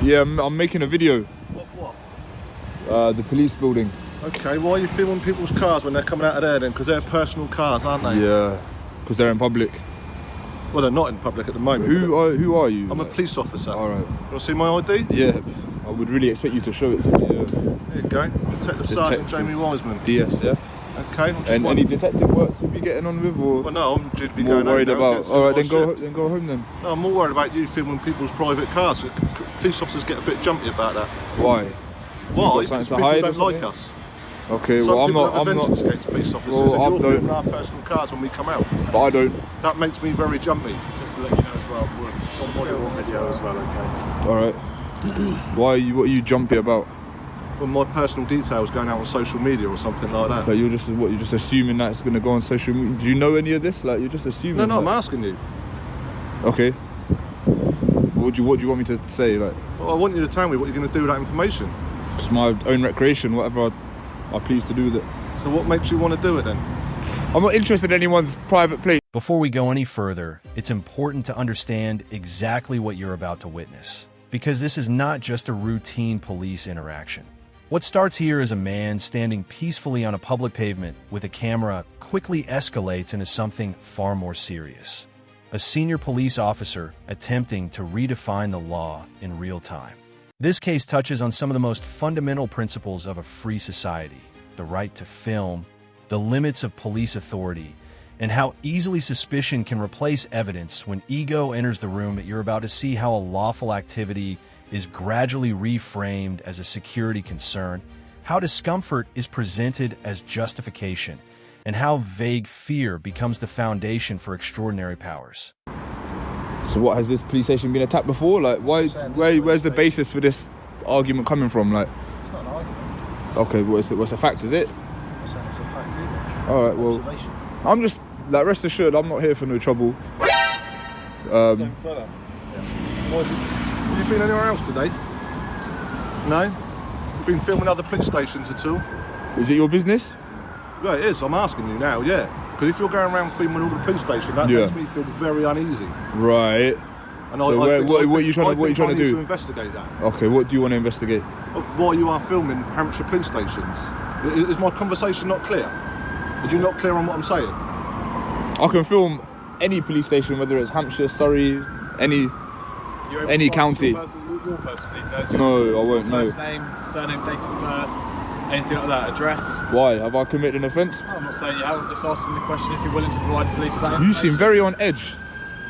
Yeah, I'm making a video. Of what? The police building. Okay, why are you filming people's cars when they're coming out of there then? Because they're personal cars, aren't they? Yeah, because they're in public. Well, they're not in public at the moment. Who are you? I'm a police officer. All right. You want to see my ID? Yeah, I would really expect you to show it to me. Yeah. There you go. Detective Sergeant Jamie Wiseman. DS, yeah. Okay. And any detective work to be getting on with, or? Well, no, I'm due to be more going worried home now. about. All right, then go home then. No, I'm more worried about you filming people's private cars. Police officers get a bit jumpy about that. Why? Why? Because people don't like us. Okay, Some well, people I'm have a not. vengeance against police officers, Well, and you're don't. filming our personal cars when we come out. But I don't. That makes me very jumpy. Just to let you know as well, we're on audio video as well, okay? All right. What are you jumpy about? Well, my personal details going out on social media or something like that. Like you're just assuming that it's gonna go on social media. Do you know any of this? Like you're just assuming. No, I'm asking you. Okay. What do you want me to say? Like, Well, I want you to tell me what you're going to do with that information. it's my own recreation. Whatever I please to do with it. So what makes you want to do it then? I'm not interested in anyone's private place. Before we go any further, it's important to understand exactly what you're about to witness, because this is not just a routine police interaction. What starts here as a man standing peacefully on a public pavement with a camera quickly escalates into something far more serious. A senior police officer attempting to redefine the law in real time. This case touches on some of the most fundamental principles of a free society, the right to film, the limits of police authority, and how easily suspicion can replace evidence when ego enters the room. That you're about to see how a lawful activity is gradually reframed as a security concern, how discomfort is presented as justification, and how vague fear becomes the foundation for extraordinary powers. So what, has this police station been attacked before? Like, where's the basis for this argument coming from? Like, It's not an argument. okay, what's a fact? Is it? I'm saying it's a fact either. All right, well, Observation. I'm just like, rest assured, I'm not here for no trouble. Same fella. Have you been anywhere else today? No? You've been filming other police stations at all? Is it your business? Yeah, it is. I'm asking you now, yeah. Because if you're going around filming all the police stations, that makes me feel very uneasy. Right. And So what are you trying to do? I need to investigate that. Okay, what do you want to investigate? Why you are filming Hampshire police stations? Is my conversation not clear? Are you not clear on what I'm saying? I can film any police station, whether it's Hampshire, Surrey, any county. Your personal details. No, I won't. No. First name, surname, date of birth, anything like that, address. Why? Have I committed an offence? I'm not saying you have, I'm just asking the question if you're willing to provide police with that You information. seem very on edge.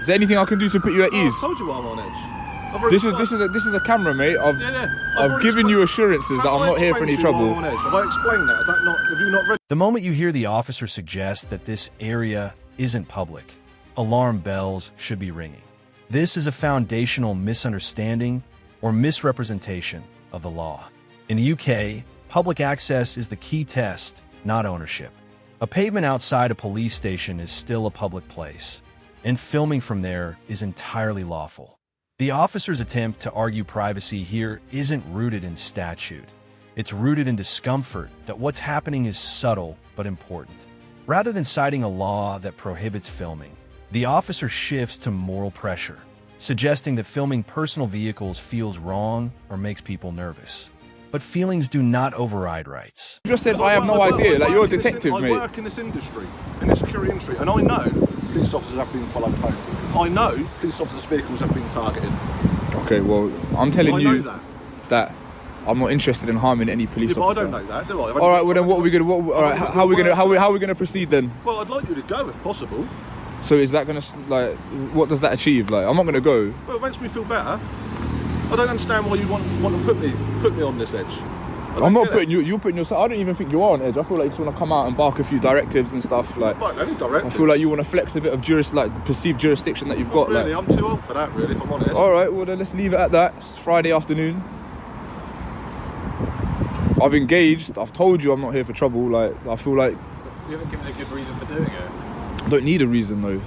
Is there anything I can do to put you at ease? I told you why I'm on edge. This is a camera, mate. I've given you assurances that I'm not here for any trouble. Have I explained that? Have you not read? The moment you hear the officer suggest that this area isn't public, alarm bells should be ringing. This is a foundational misunderstanding or misrepresentation of the law. In the UK, public access is the key test, not ownership. A pavement outside a police station is still a public place, and filming from there is entirely lawful. The officer's attempt to argue privacy here isn't rooted in statute. It's rooted in discomfort that what's happening is subtle but important. Rather than citing a law that prohibits filming, the officer shifts to moral pressure, suggesting that filming personal vehicles feels wrong or makes people nervous. But feelings do not override rights. You just said I have no idea. Like, you're a detective, mate. I work in this industry, in the security industry, and I know police officers have been followed home. I know police officers' vehicles have been targeted. Okay, well, I'm telling I know you that I'm not interested in harming any police But I officer. don't know that, do I? All right, well then, what are we gonna? All right, how are we gonna proceed then? Well, I'd like you to go if possible. So is that gonna like? What does that achieve? Like, I'm not gonna go. Well, it makes me feel better. I don't understand why you want to put me on this edge. I'm not putting you. You're putting yourself. I don't even think you are on edge. I feel like you just want to come out and bark a few directives and stuff. Like, Right, only directives. I feel like you want to flex a bit of perceived jurisdiction that you've got. Really, like, I'm too old for that, really, if I'm honest. all right, well then let's leave it at that. It's Friday afternoon. I've engaged. I've told you I'm not here for trouble. Like, I feel like You haven't given a good reason for doing it. I don't need a reason though.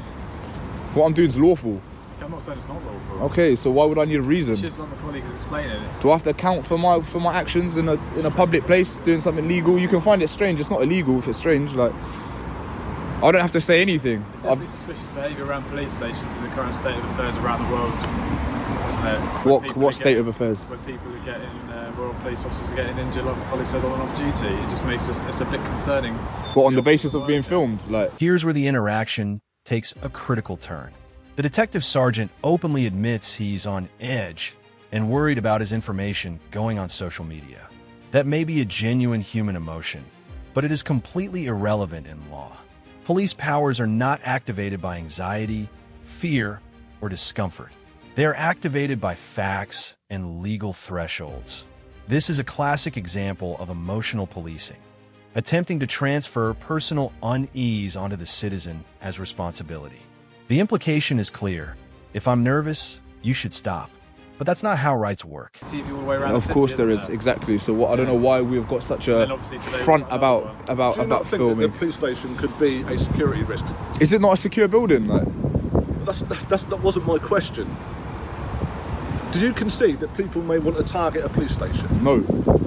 What I'm doing is lawful. I'm not saying it's not lawful. Okay, so why would I need a reason? It's just like my colleague is explaining it. Do I have to account for my actions in a public place doing something legal? You can find it strange. It's not illegal if it's strange. Like, I don't have to say anything. It's definitely suspicious behaviour around police stations in the current state of affairs around the world. isn't it? What state of affairs? When people are getting, Royal Police officers are getting injured, like my colleague said, on off duty, it just makes it's a bit concerning. What, on the basis of being filmed? Like, Here's where the interaction takes a critical turn. The detective sergeant openly admits he's on edge and worried about his information going on social media. That may be a genuine human emotion, but it is completely irrelevant in law. Police powers are not activated by anxiety, fear, or discomfort. They are activated by facts and legal thresholds. This is a classic example of emotional policing, attempting to transfer personal unease onto the citizen as responsibility. The implication is clear. If I'm nervous, you should stop. But that's not how rights work. TV all the way around of the course city, there isn't is, there? exactly. So what, I don't know why we've got such And then a obviously today front we've got another one. about Do you not think that filming. the police station could be a security risk? Is it not a secure building? Like, That wasn't my question. Do you concede that people may want to target a police station? no,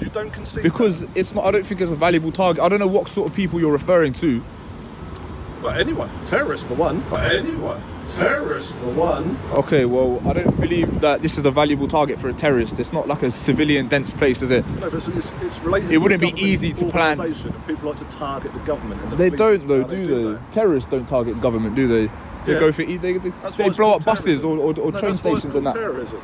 You don't concede because that? it's not. I don't think it's a valuable target. I don't know what sort of people you're referring to. Well, anyone. Terrorists for one. Anyone. Terrorists for one. Okay, well, I don't believe that this is a valuable target for a terrorist. It's not like a civilian dense place, is it? No, but it's related. It to wouldn't a be government easy to plan. organisation, and people like to target the government. And the They police. don't though, How do do they? that. Terrorists don't target government, do they? They Yeah. go for they That's why it's blow called up buses terrorism. or No, train that's why it's stations and called that. Terrorism.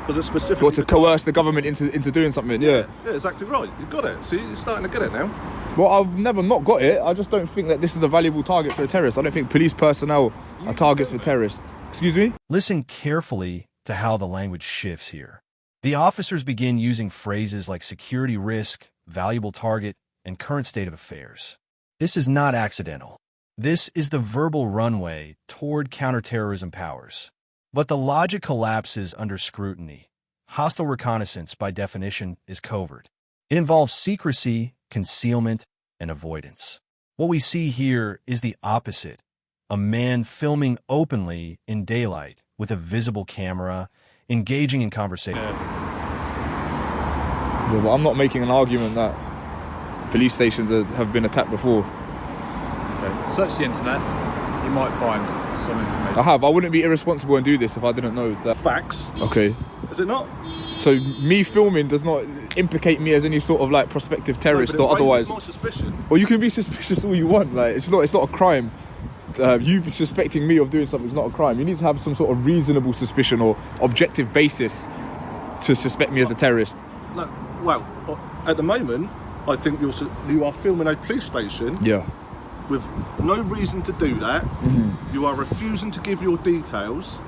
Because it's specifically. Or to coerce the government into doing something, yeah. Yeah, exactly right. You got it. See, you're starting to get it now. Well, I've never not got it. I just don't think that this is a valuable target for a terrorist. I don't think police personnel are targets for terrorists. Excuse me? Listen carefully to how the language shifts here. The officers begin using phrases like security risk, valuable target, and current state of affairs. This is not accidental. This is the verbal runway toward counterterrorism powers. But the logic collapses under scrutiny. Hostile reconnaissance, by definition, is covert. It involves secrecy, concealment, and avoidance. What we see here is the opposite. A man filming openly in daylight with a visible camera, engaging in conversation. Yeah, but I'm not making an argument that police stations have been attacked before. Okay. Search the internet, you might find some information. I have. I wouldn't be irresponsible and do this if I didn't know that. Facts. Okay. Is it not? So me filming does not implicate me as any sort of like prospective terrorist No, but it or otherwise. raises more suspicion. Well, you can be suspicious all you want. Like it's not a crime. You suspecting me of doing something is not a crime. You need to have some sort of reasonable suspicion or objective basis to suspect me as a terrorist. No. Well, at the moment, I think you are filming a police station. Yeah. With no reason to do that. Mm-hmm. You are refusing to give your details.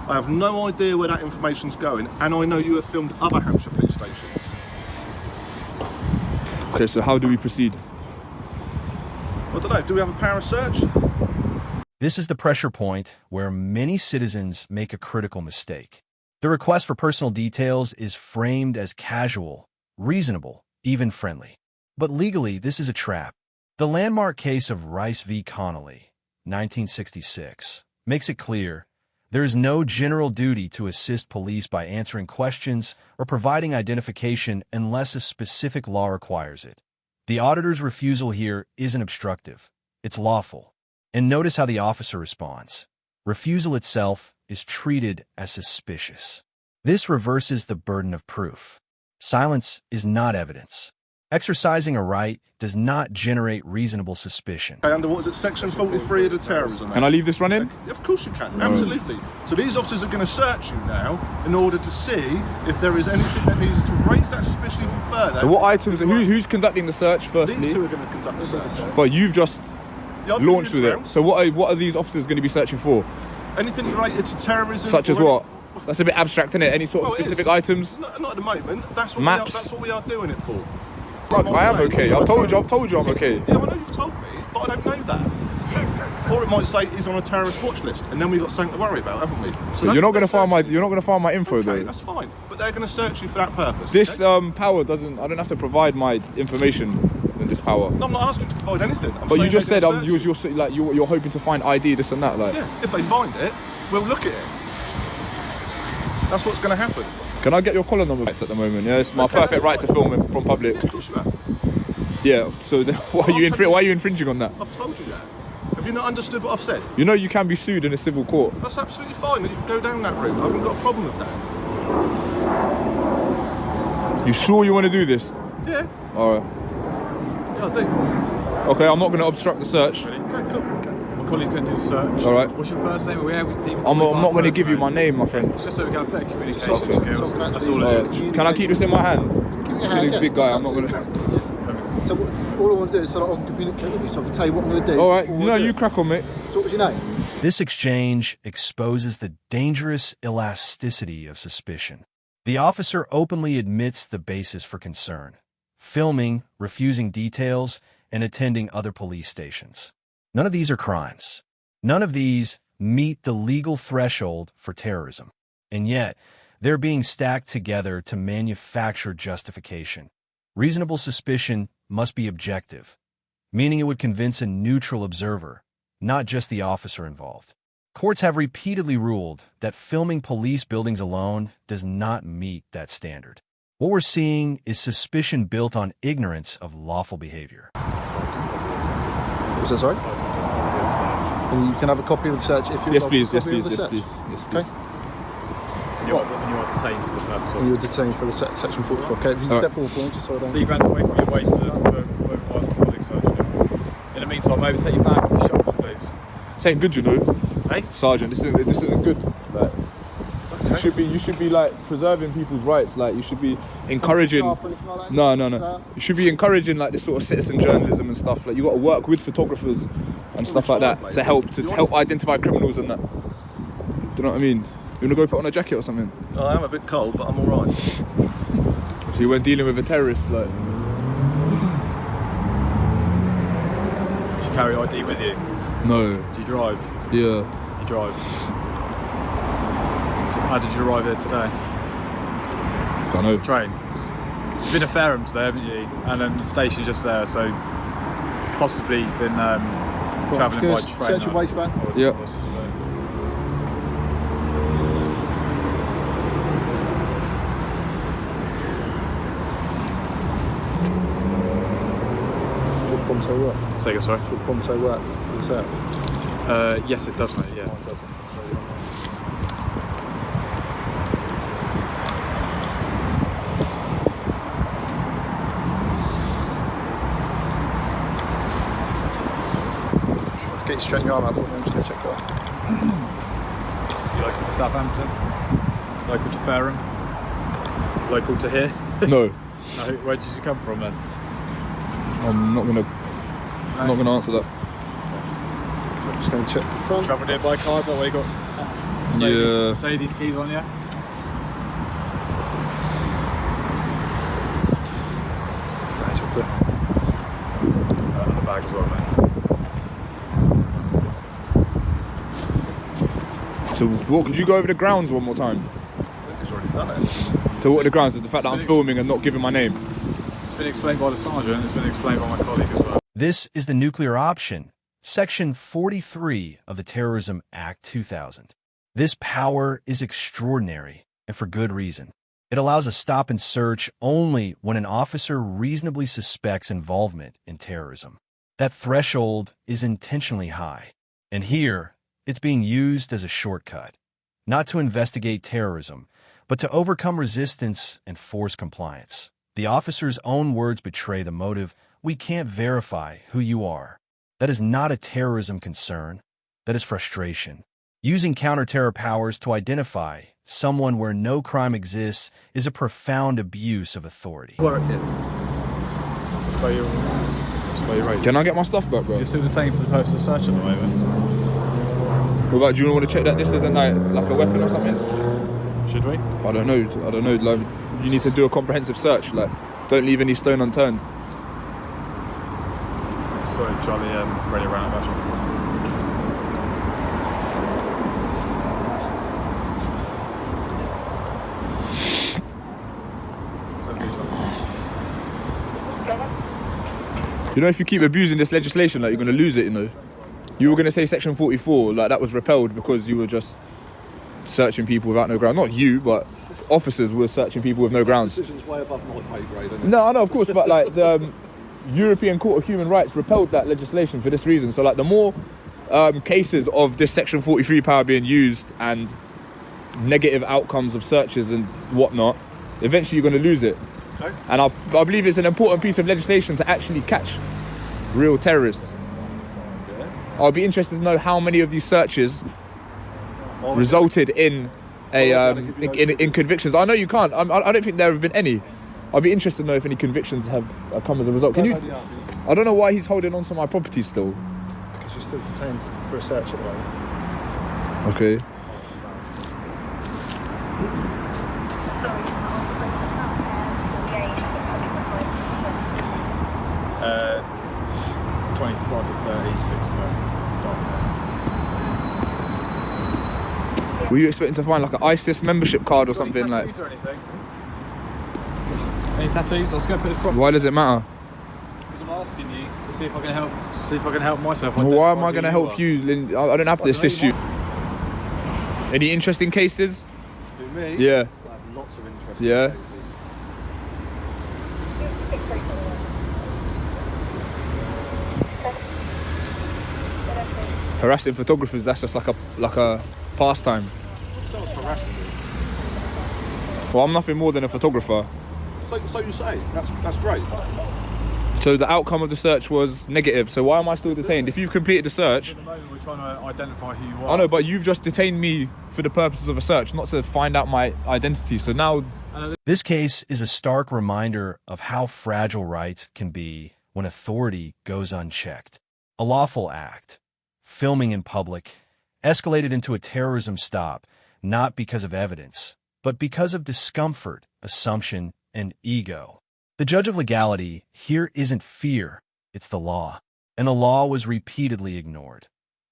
I have no idea where that information's going, and I know you have filmed other Hampshire police stations. Okay, so how do we proceed? I don't know, do we have a power of search? This is the pressure point where many citizens make a critical mistake. The request for personal details is framed as casual, reasonable, even friendly. But legally, this is a trap. The landmark case of Rice v. Connolly, 1966, makes it clear there is no general duty to assist police by answering questions or providing identification unless a specific law requires it. The auditor's refusal here isn't obstructive. It's lawful. And notice how the officer responds. Refusal itself is treated as suspicious. This reverses the burden of proof. Silence is not evidence. Exercising a right does not generate reasonable suspicion. Okay, under what is it, section 43 of the Terrorism Act? Can I leave this running? Okay, of course you can, absolutely. So these officers are going to search you now in order to see if there is anything that needs to raise that suspicion even further. So what items? Who's conducting the search firstly? These two are going to conduct the search. But you've just Yeah, I've been launched in with the it. grounds. So what are these officers going to be searching for? Anything related to terrorism. Such as or what? That's a bit abstract, isn't it? Any sort of Well, it specific is. ite Not at the moment. That's what Maps. that's what we are doing it for. Look, I am okay. I've told you I'm okay. Yeah, I know you've told me, but I don't know that. Or it might say he's on a terrorist watch list, and then we've got something to worry about, haven't we? So you're not going to find my info Okay, though. that's fine. But they're going to search you for that purpose. This okay? power doesn't. I don't have to provide my information in this power. No, I'm not asking to provide anything. I'm But you saying just they're said gonna search you. you're hoping to find ID, this and that. Like, Yeah, if they find it, we'll look at it. That's what's going to happen. can I get your collar number at the moment? Yeah, it's my Okay, perfect that's right to film from public. Yeah, of course you have. Yeah. So why are you infringing on that? I've told you that. If Have you not understood what I've said? You know you can be sued in a civil court. That's absolutely fine. You can go down that route. I haven't got a problem with that. You sure you want to do this? Yeah. All right. Yeah, I do. Okay, I'm not going to obstruct the search. Ready? Okay, cool. My colleague's going to do the search. All right. What's your first name? Are we able to see? I'm not going to give you my name, my friend. It's just so we can have better communication Okay. skills. So That's all it is. Can I keep this in my hand? Give me a You're hand, a big guy. I'm not going Absolutely to. fine. So all I want to do is so that I can communicate with you, so I can tell you what I'm going to do. All right. before I No, do you it. crack on, mate. So what was your name? This exchange exposes the dangerous elasticity of suspicion. The officer openly admits the basis for concern: filming, refusing details, and attending other police stations. None of these are crimes. None of these meet the legal threshold for terrorism. And yet, they're being stacked together to manufacture justification. Reasonable suspicion must be objective, meaning it would convince a neutral observer, not just the officer involved. Courts have repeatedly ruled that filming police buildings alone does not meet that standard. What we're seeing is suspicion built on ignorance of lawful behavior. What's that, sorry? And you can have a copy of the search if you Yes, want please. a Yes, copy of please. the Yes, search. please. Yes, please. Okay. And you are detained for the purpose of. And you're detained for the section 44. Okay, if you can All step forward for me, just so I don't... Steve, round away from your waist to the colleagues search. In the meantime, maybe take your bag off your shoulders, please. This ain't good, you know, Hey? Sergeant. This isn't good. Like, Okay. you should be like preserving people's rights. Like, you should be encouraging. Sharp or anything like that? No. So- You should be encouraging like this sort of citizen journalism and stuff. Like, you got to work with photographers and stuff like that to help identify criminals and that. Do you know what I mean? You wanna go put on a jacket or something? I am a bit cold, but I'm all right. So you weren't dealing with a terrorist, like. Did you carry ID with you? No. Do you drive? Yeah. You drive. How did you arrive here today? Don't know. Train. You've been to Fareham today, haven't you? And then the station's just there, so possibly been travelling by train. Search your waistband. Yeah. I suspect. Does your Ponto work? Say again, sorry. Does your Ponto work for the search? Yes, it does, mate. Yeah. Get you straighten your arm out for me, I'm just going to check that. You local to Southampton? Local to Fareham? Local to here? No. No, where did you come from then? I'm not gonna answer that. I'm just going to check the front. Travel near by car, is that where you got Mercedes keys on you? That's all clear. And the bag as well, mate. So what? Could you go over the grounds one more time? It's already done it. So what are the grounds? The fact that I'm filming and not giving my name. It's been explained by the sergeant, it's been explained by my colleague as well. This is the nuclear option, Section 43 of the Terrorism Act 2000. This power is extraordinary, and for good reason. It allows a stop and search only when an officer reasonably suspects involvement in terrorism. That threshold is intentionally high, and here, it's being used as a shortcut, not to investigate terrorism, but to overcome resistance and force compliance. The officer's own words betray the motive: we can't verify who you are. That is not a terrorism concern. That is frustration. Using counter-terror powers to identify someone where no crime exists is a profound abuse of authority. Work here. That's where you're right. Can I get my stuff back, bro? You're still detained for the purpose of search at the moment. What about, do you want to check that this isn't like a weapon or something? Should we? I don't know. Like, you need to do a comprehensive search. Like, don't leave any stone unturned. Sorry, Charlie, ready around about you. You know, if you keep abusing this legislation, like, you're going to lose it, you know. You were going to say Section 44, like, that was repelled because you were just searching people without no ground. Not you, but officers were searching people with no grounds. Decision's way above my pay grade, isn't it? No, I know, of course, but like the European Court of Human Rights repelled that legislation for this reason. So like the more cases of this Section 43 power being used and negative outcomes of searches and whatnot, eventually you're going to lose it. Okay. And I believe it's an important piece of legislation to actually catch real terrorists. Yeah. I'll be interested to know how many of these searches resulted in in convictions. I know you can't. I don't think there have been any. I'll be interested to know if any convictions have come as a result. Can you? I don't know why he's holding on to my property still. Because you're still detained for a search at the moment. Okay. Uh, 24 to 36 for dog. Were you expecting to find like an ISIS membership card or something like? Tattoos or anything? Any tattoos? I was going to put this property. Why does it matter? Because I'm asking you to see if I can help. See if I can help myself. Well, why am I going to help you, Lynn? I don't have to assist you. Any interesting cases? Who, me? Yeah. I have lots of interesting Yeah. cases. Harassing photographers, that's just like a pastime. Someone's harassing me. Well, I'm nothing more than a photographer. So you say? That's great. So the outcome of the search was negative. So why am I still detained? If you've completed the search, At the moment, we're trying to identify who you are. I know, but you've just detained me for the purposes of a search, not to find out my identity. So now, This case is a stark reminder of how fragile rights can be when authority goes unchecked. A lawful act, filming in public, escalated into a terrorism stop, not because of evidence, but because of discomfort, assumption, and ego. The judge of legality here isn't fear, it's the law. And the law was repeatedly ignored.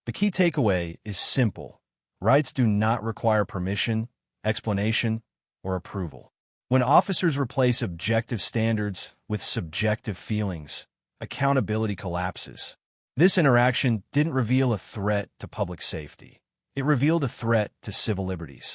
The key takeaway is simple. Rights do not require permission, explanation, or approval. When officers replace objective standards with subjective feelings, accountability collapses. This interaction didn't reveal a threat to public safety. It revealed a threat to civil liberties.